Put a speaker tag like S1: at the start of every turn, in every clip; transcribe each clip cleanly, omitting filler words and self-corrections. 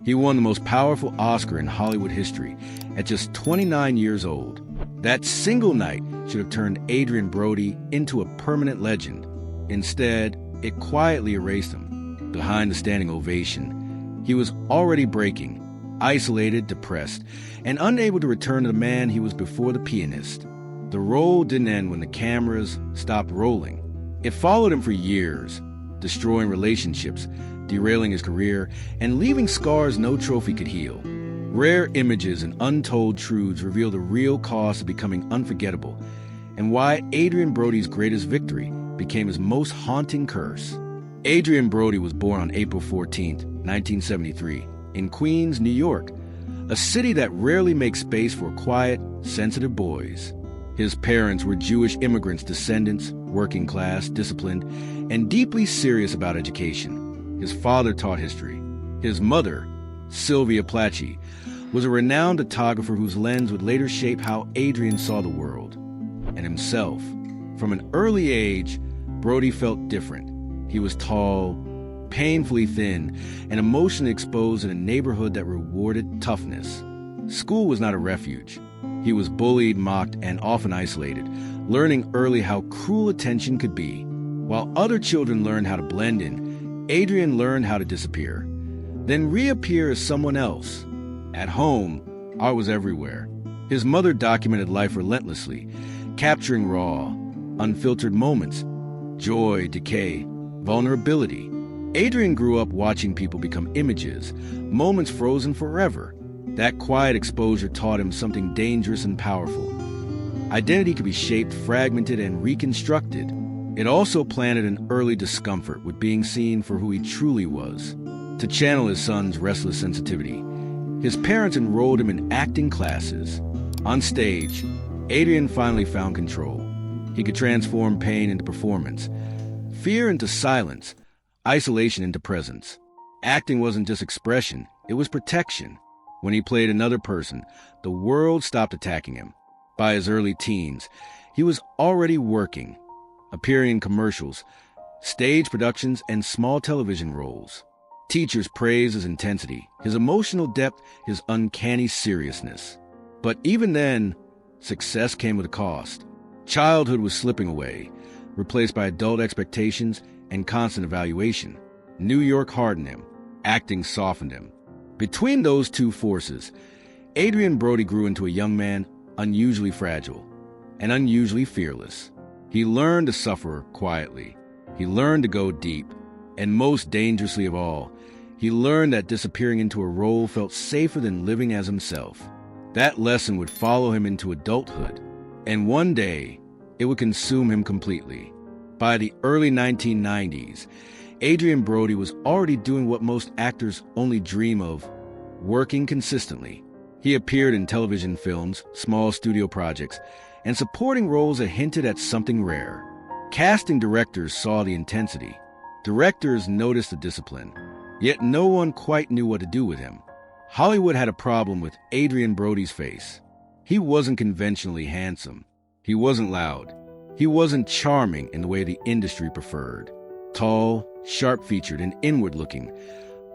S1: He won the most powerful Oscar in Hollywood history at just 29 years old. That single night should have turned Adrien Brody into a permanent legend. Instead, it quietly erased him. Behind the standing ovation, he was already breaking, isolated, depressed, and unable to return to the man he was before the pianist. The role didn't end when the cameras stopped rolling. It followed him for years, destroying relationships, derailing his career, and leaving scars no trophy could heal. Rare images and untold truths reveal the real cost of becoming unforgettable, and why Adrien Brody's greatest victory became his most haunting curse. Adrien Brody was born on April 14, 1973, in Queens, New York, a city that rarely makes space for quiet, sensitive boys. His parents were Jewish immigrants' descendants, working class, disciplined, and deeply serious about education. His father taught history. His mother, Sylvia Platschi, was a renowned photographer whose lens would later shape how Adrien saw the world and himself. From an early age, Brody felt different. He was tall, painfully thin, and emotionally exposed in a neighborhood that rewarded toughness. School was not a refuge. He was bullied, mocked, and often isolated, learning early how cruel attention could be. While other children learned how to blend in, Adrien learned how to disappear, then reappear as someone else. At home, art was everywhere. His mother documented life relentlessly, capturing raw, unfiltered moments, joy, decay, vulnerability. Adrien grew up watching people become images, moments frozen forever. That quiet exposure taught him something dangerous and powerful. Identity could be shaped, fragmented, and reconstructed. It also planted an early discomfort with being seen for who he truly was. To channel his son's restless sensitivity, his parents enrolled him in acting classes. On stage, Adrien finally found control. He could transform pain into performance, fear into silence, isolation into presence. Acting wasn't just expression, it was protection. When he played another person, the world stopped attacking him. By his early teens, he was already working, appearing in commercials, stage productions, and small television roles. Teachers praised his intensity, his emotional depth, his uncanny seriousness. But even then, success came with a cost. Childhood was slipping away, replaced by adult expectations and constant evaluation. New York hardened him, acting softened him. Between those two forces, Adrien Brody grew into a young man unusually fragile and unusually fearless. He learned to suffer quietly. He learned to go deep. And most dangerously of all, he learned that disappearing into a role felt safer than living as himself. That lesson would follow him into adulthood, and one day, it would consume him completely. By the early 1990s, Adrien Brody was already doing what most actors only dream of, working consistently. He appeared in television films, small studio projects, and supporting roles that hinted at something rare. Casting directors saw the intensity. Directors noticed the discipline. Yet no one quite knew what to do with him. Hollywood had a problem with Adrien Brody's face. He wasn't conventionally handsome. He wasn't loud. He wasn't charming in the way the industry preferred. Tall, sharp-featured, and inward-looking,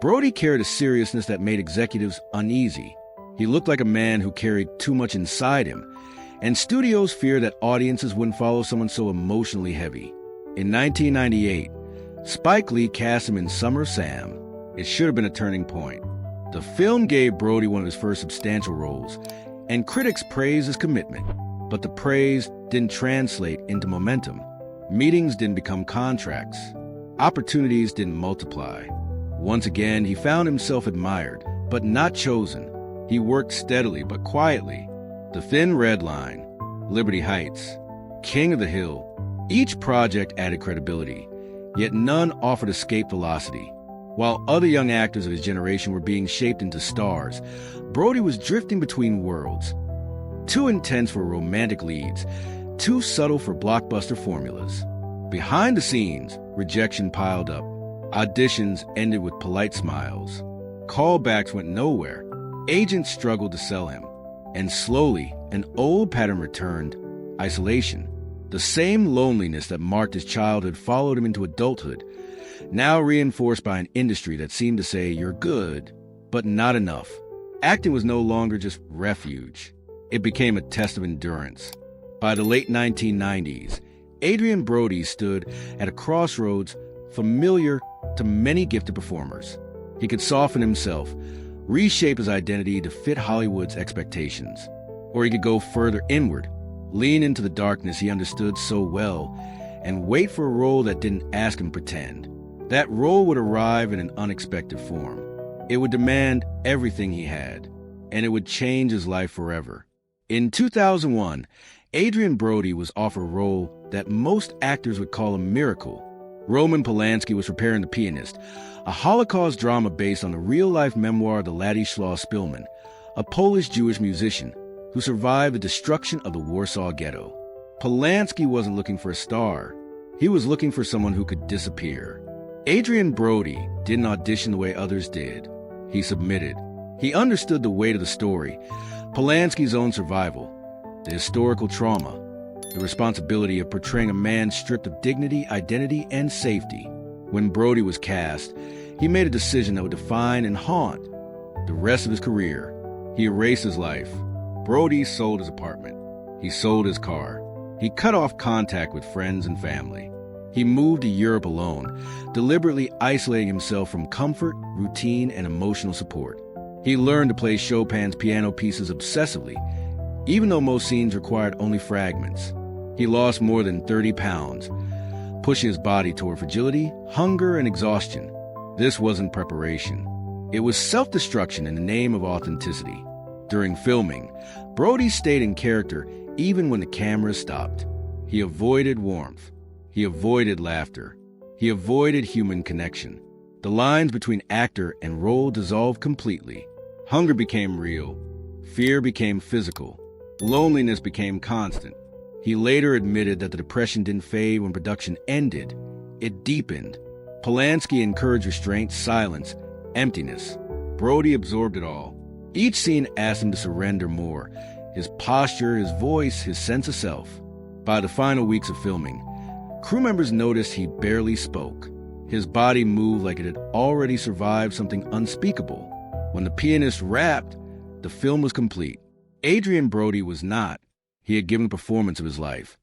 S1: Brody carried a seriousness that made executives uneasy. He looked like a man who carried too much inside him, and studios feared that audiences wouldn't follow someone so emotionally heavy. In 1998, Spike Lee cast him in Summer Sam. It should have been a turning point. The film gave Brody one of his first substantial roles, and critics praised his commitment. But the praise didn't translate into momentum. Meetings didn't become contracts. Opportunities didn't multiply. Once again, he found himself admired, but not chosen. He worked steadily but quietly. The Thin Red Line, Liberty Heights, King of the Hill. Each project added credibility, yet none offered escape velocity. While other young actors of his generation were being shaped into stars, Brody was drifting between worlds. Too intense for romantic leads, too subtle for blockbuster formulas. Behind the scenes, rejection piled up. Auditions ended with polite smiles. Callbacks went nowhere. Agents struggled to sell him. And slowly, an old pattern returned: isolation. The same loneliness that marked his childhood followed him into adulthood, now reinforced by an industry that seemed to say, "You're good, But not enough. Acting was no longer just refuge. It became a test of endurance. By the late 1990s, Adrien Brody stood at a crossroads familiar to many gifted performers. He could soften himself, reshape his identity to fit Hollywood's expectations. Or he could go further inward, lean into the darkness he understood so well, and wait for a role that didn't ask him to pretend. That role would arrive in an unexpected form. It would demand everything he had, and it would change his life forever. In 2001, Adrien Brody was offered a role that most actors would call a miracle. Roman Polanski was preparing The Pianist, a Holocaust drama based on the real-life memoir of the Ladislaw Spillman, a Polish-Jewish musician who survived the destruction of the Warsaw Ghetto. Polanski wasn't looking for a star. He was looking for someone who could disappear. Adrien Brody didn't audition the way others did. He submitted. He understood the weight of the story, Polanski's own survival, the historical trauma, the responsibility of portraying a man stripped of dignity, identity, and safety. When Brody was cast, he made a decision that would define and haunt the rest of his career. He erased his life. Brody sold his apartment. He sold his car. He cut off contact with friends and family. He moved to Europe alone, deliberately isolating himself from comfort, routine, and emotional support. He learned to play Chopin's piano pieces obsessively, even though most scenes required only fragments. He lost more than 30 pounds, pushing his body toward fragility, hunger, and exhaustion. This wasn't preparation. It was self-destruction in the name of authenticity. During filming, Brody stayed in character even when the camera stopped. He avoided warmth. He avoided laughter. He avoided human connection. The lines between actor and role dissolved completely. Hunger became real. Fear became physical. Loneliness became constant. He later admitted that the depression didn't fade when production ended. It deepened. Polanski encouraged restraint, silence, emptiness. Brody absorbed it all. Each scene asked him to surrender more. His posture, his voice, his sense of self. By the final weeks of filming, crew members noticed he barely spoke. His body moved like it had already survived something unspeakable. When The Pianist wrapped, the film was complete. Adrien Brody was not. He had given the performance of his life.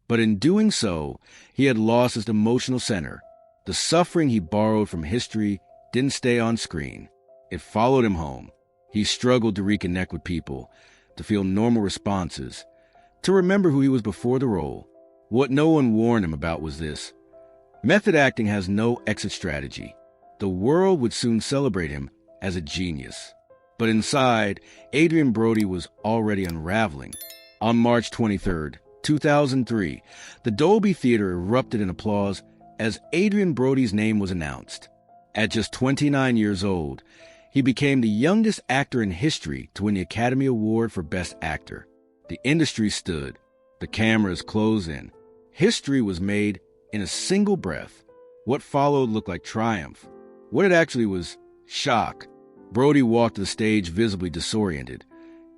S1: But in doing so, he had lost his emotional center. The suffering he borrowed from history didn't stay on screen. It followed him home. He struggled to reconnect with people, to feel normal responses, to remember who he was before the role. What no one warned him about was this: method acting has no exit strategy. The world would soon celebrate him as a genius. But inside, Adrien Brody was already unraveling. On March 23, 2003, the Dolby Theater erupted in applause as Adrien Brody's name was announced. At just 29 years old, he became the youngest actor in history to win the Academy Award for Best Actor. The industry stood. The cameras closed in. History was made in a single breath. What followed looked like triumph. What it actually was, shock. Brody walked to the stage visibly disoriented,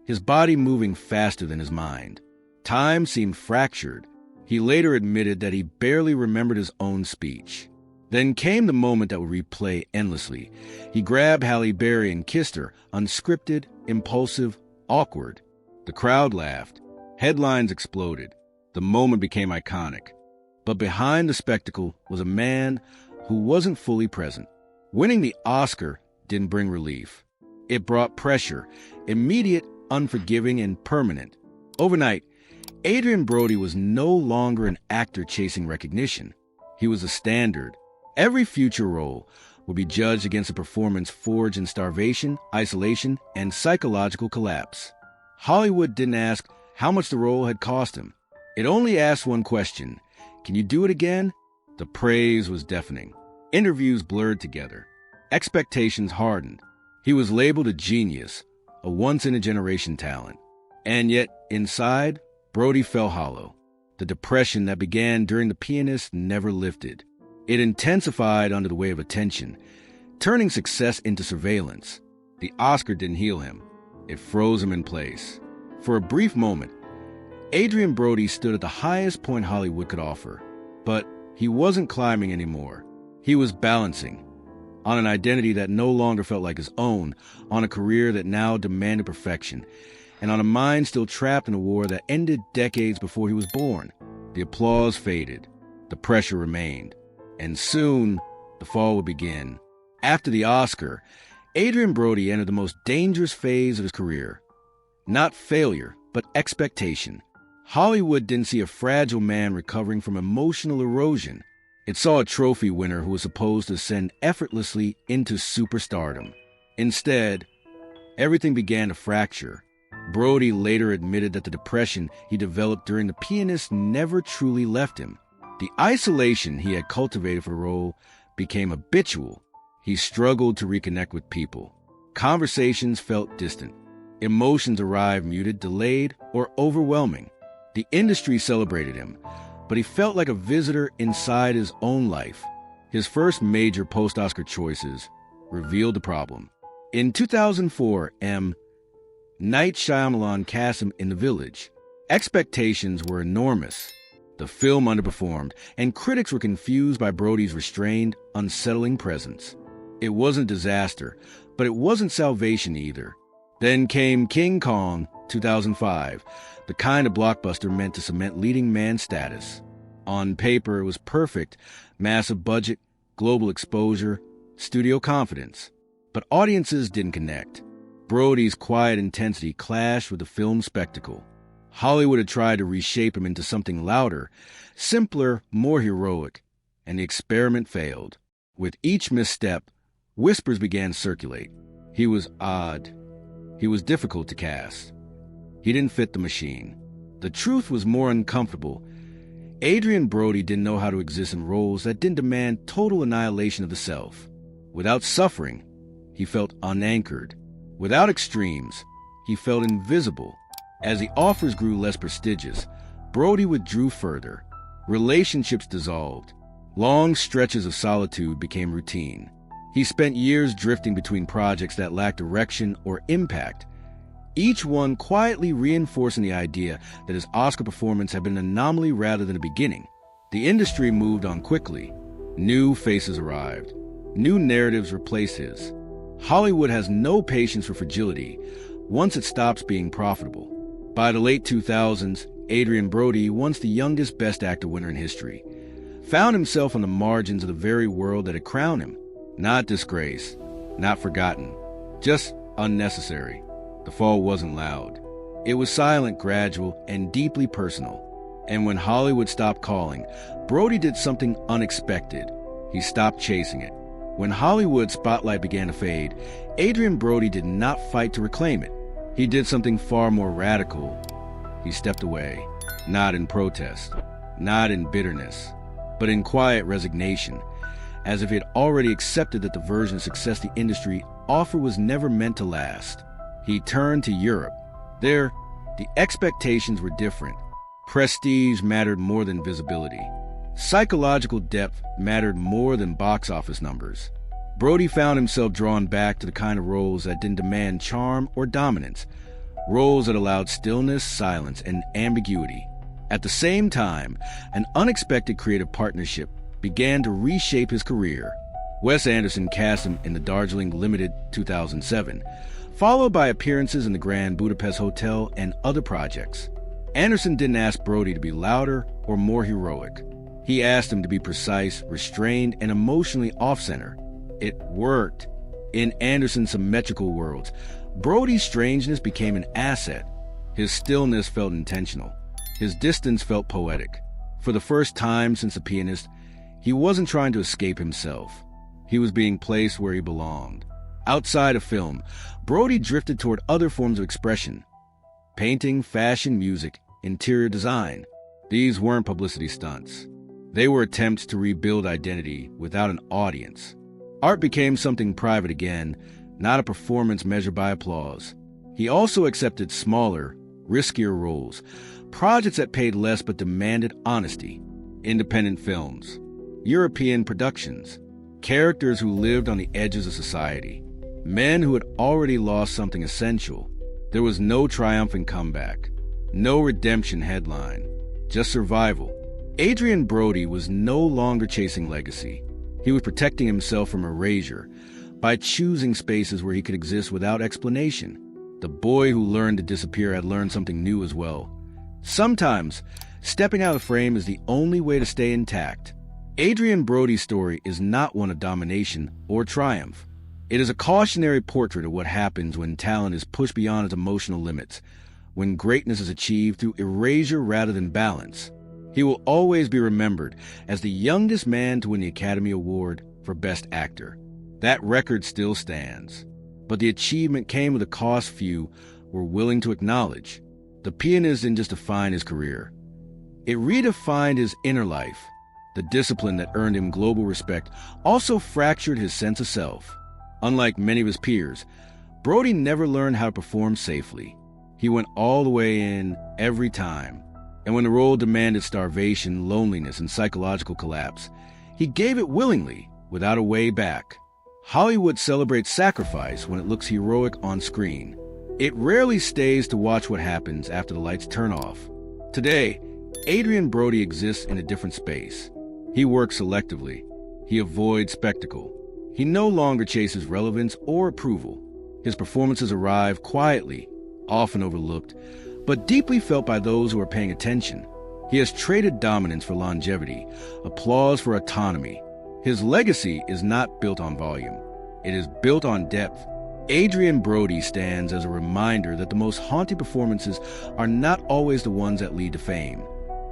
S1: his body moving faster than his mind. Time seemed fractured. He later admitted that he barely remembered his own speech. Then came the moment that would replay endlessly. He grabbed Halle Berry and kissed her, unscripted, impulsive, awkward. The crowd laughed. Headlines exploded. The moment became iconic. But behind the spectacle was a man who wasn't fully present. Winning the Oscar didn't bring relief. It brought pressure, immediate, unforgiving, and permanent. Overnight, Adrien Brody was no longer an actor chasing recognition. He was a standard. Every future role would be judged against a performance forged in starvation, isolation, and psychological collapse. Hollywood didn't ask how much the role had cost him. It only asked one question: can you do it again? The praise was deafening. Interviews blurred together. Expectations hardened. He was labeled a genius, a once-in-a-generation talent. And yet, inside, Brody fell hollow. The depression that began during The Pianist never lifted. It intensified under the weight of attention, turning success into surveillance. The Oscar didn't heal him. It froze him in place. For a brief moment, Adrien Brody stood at the highest point Hollywood could offer. But he wasn't climbing anymore. He was balancing. on an identity that no longer felt like his own, on a career that now demanded perfection, and on a mind still trapped in a war that ended decades before he was born. The applause faded, the pressure remained, and soon the fall would begin. After the Oscar, Adrien Brody entered the most dangerous phase of his career. Not failure, but expectation. Hollywood didn't see a fragile man recovering from emotional erosion. It saw a trophy winner who was supposed to ascend effortlessly into superstardom. Instead, everything began to fracture. Brody later admitted that the depression he developed during The Pianist never truly left him. The isolation he had cultivated for the role became habitual. He struggled to reconnect with people. Conversations felt distant. Emotions arrived muted, delayed, or overwhelming. The industry celebrated him, but he felt like a visitor inside his own life. His first major post-Oscar choices revealed the problem. In 2004, Night Shyamalan cast him in The Village. Expectations were enormous. The film underperformed, and critics were confused by Brody's restrained, unsettling presence. It wasn't disaster, but it wasn't salvation either. Then came King Kong, 2005, the kind of blockbuster meant to cement leading man status. On paper, it was perfect: massive budget, global exposure, studio confidence. But audiences didn't connect. Brody's quiet intensity clashed with the film's spectacle. Hollywood had tried to reshape him into something louder, simpler, more heroic, and the experiment failed. With each misstep, whispers began to circulate. He was odd. He was difficult to cast. He didn't fit the machine. The truth was more uncomfortable. Adrien Brody didn't know how to exist in roles that didn't demand total annihilation of the self. Without suffering, he felt unanchored. Without extremes, he felt invisible. As the offers grew less prestigious, Brody withdrew further. Relationships dissolved. Long stretches of solitude became routine. He spent years drifting between projects that lacked direction or impact, each one quietly reinforcing the idea that his Oscar performance had been an anomaly rather than a beginning. The industry moved on quickly. New faces arrived. New narratives replaced his. Hollywood has no patience for fragility once it stops being profitable. By the late 2000s, Adrien Brody, once the youngest Best Actor winner in history, found himself on the margins of the very world that had crowned him. Not disgraced, not forgotten, just unnecessary. The fall wasn't loud. It was silent, gradual, and deeply personal. And when Hollywood stopped calling, Brody did something unexpected. He stopped chasing it. When Hollywood's spotlight began to fade, Adrien Brody did not fight to reclaim it. He did something far more radical. He stepped away, not in protest, not in bitterness, but in quiet resignation, as if he had already accepted that the version of success the industry offered was never meant to last. He turned to Europe. There, the expectations were different. Prestige mattered more than visibility. Psychological depth mattered more than box office numbers. Brody found himself drawn back to the kind of roles that didn't demand charm or dominance, roles that allowed stillness, silence, and ambiguity. At the same time, an unexpected creative partnership began to reshape his career. Wes Anderson cast him in the Darjeeling Limited 2007, followed by appearances in the Grand Budapest Hotel and other projects. Anderson didn't ask Brody to be louder or more heroic. He asked him to be precise, restrained, and emotionally off-center. It worked. In Anderson's symmetrical worlds, Brody's strangeness became an asset. His stillness felt intentional. His distance felt poetic. For the first time since The Pianist, he wasn't trying to escape himself. He was being placed where he belonged. Outside of film, Brody drifted toward other forms of expression: painting, fashion, music, interior design. These weren't publicity stunts. They were attempts to rebuild identity without an audience. Art became something private again, not a performance measured by applause. He also accepted smaller, riskier roles, projects that paid less but demanded honesty. Independent films, European productions, characters who lived on the edges of society, men who had already lost something essential. There was no triumphant comeback, no redemption headline, just survival. Adrien Brody was no longer chasing legacy. He was protecting himself from erasure by choosing spaces where he could exist without explanation. The boy who learned to disappear had learned something new as well. Sometimes, stepping out of the frame is the only way to stay intact. Adrien Brody's story is not one of domination or triumph. It is a cautionary portrait of what happens when talent is pushed beyond its emotional limits, when greatness is achieved through erasure rather than balance. He will always be remembered as the youngest man to win the Academy Award for Best Actor. That record still stands. But the achievement came with a cost few were willing to acknowledge. The Pianist didn't just define his career. It redefined his inner life. The discipline that earned him global respect also fractured his sense of self. Unlike many of his peers, Brody never learned how to perform safely. He went all the way in every time. And when the role demanded starvation, loneliness, and psychological collapse, he gave it willingly, without a way back. Hollywood celebrates sacrifice when it looks heroic on screen. It rarely stays to watch what happens after the lights turn off. Today, Adrien Brody exists in a different space. He works selectively. He avoids spectacle. He no longer chases relevance or approval. His performances arrive quietly, often overlooked, but deeply felt by those who are paying attention. He has traded dominance for longevity, applause for autonomy. His legacy is not built on volume. It is built on depth. Adrien Brody stands as a reminder that the most haunting performances are not always the ones that lead to fame,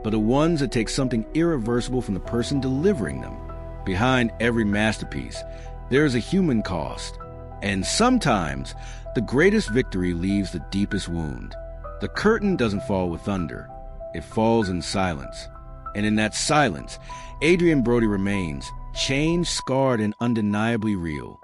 S1: but the ones that take something irreversible from the person delivering them. Behind every masterpiece, there is a human cost. And sometimes, the greatest victory leaves the deepest wound. The curtain doesn't fall with thunder. It falls in silence. And in that silence, Adrien Brody remains, changed, scarred, and undeniably real.